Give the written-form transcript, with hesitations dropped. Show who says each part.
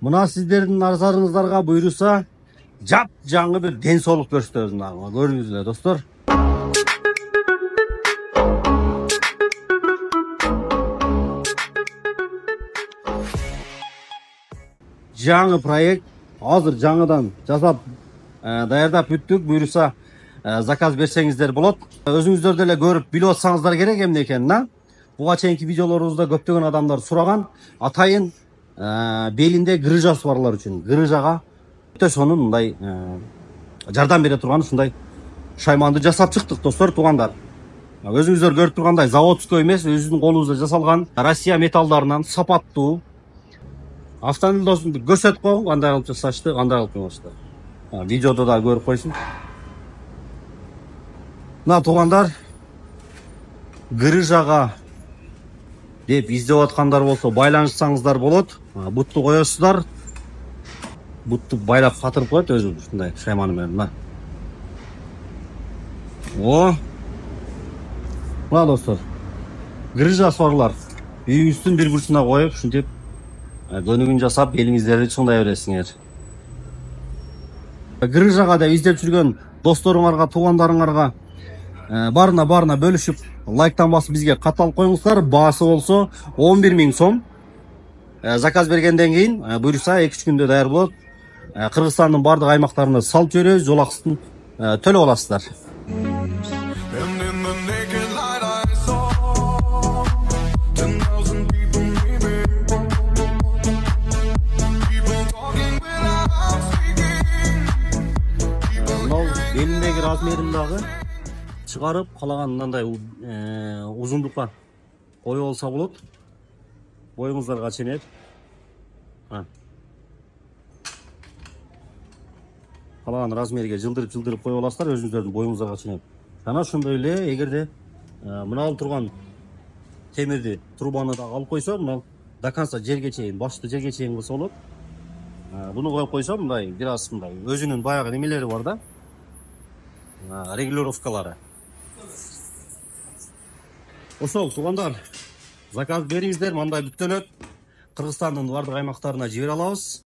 Speaker 1: Мына сіздердің назарыңыздарға бұйырса, жап жаңы бір денсаулық көрсөтөбүз. Көрүңүздөр достор. Жаңы проект азыр жаңыдан жасап даярдап бүттүк. Буюрса заказ берсеңиздер болот. Өзүңүздөр деле көрүп билип атсаңыздар керек эмне экенин. Буга чейинки видеолорубузда көптөгөн адамдар сураган. Атайын белинде грыжасы барлар үчүн грыжага өтө сонун мындай жардам бере турган ушундай шайманды жасап чыктык достор, туугандар. Өзүңүздөр көрүп тургандай заводской эмес, өзүнүн колубузда жасалган Россия металлдарынан сапаттуу автомобиль көрсөтүп койгон, кандай кылып жасашты, кандай кылып жасашты. Видеодо да көрүп койсун. Мына туугандар, грыжага деп издеп аткандар болсо байланышсаңыздар болот. Бутту коесуздар. Бутту байлап катырып коет өзү ушундай шайманы менен. Мына достор, грыжасы барлар үйүңүздүн бир бурчуна коюп, ушинтип көнүгүн жасап, белиңиздерди чыңдай бересиңер. Грыжага деп издеп жүргөн досторуңарга, туугандарыңарга барына бөлүшүп, лайктан басып бизге катталып коюңуздар. Баасы болсо 11 000 сом. Заказ бергенден кийин буюрса 2-3 күндө даяр болот. Кыргызстандын бардык аймактарына салып жиберебиз, жол акысын төлөп аласыздар. Белиндеги размерин дагы чыгарып, калаган мындай узундукка коюп алса болот. Боюңуздарга ченет. Калаган размерге жылдырып коюп аласыздар, өзүңүздөрдүн боюңуздарга ченет. Жана ошондой эле эгерде мына турган темирди, трубаны да алып койсо, мына до конца жерге чейин, башты жерге чейин кылса болот. Буну коюп койсо, мындай бир аз мындай өзүнүн баягы немелери бар да. Регулировкалары. Ошол туугандар, заказ бериңиздер, мындай бүктөлөт. Кыргызстандын бардык аймактарына жибере алабыз.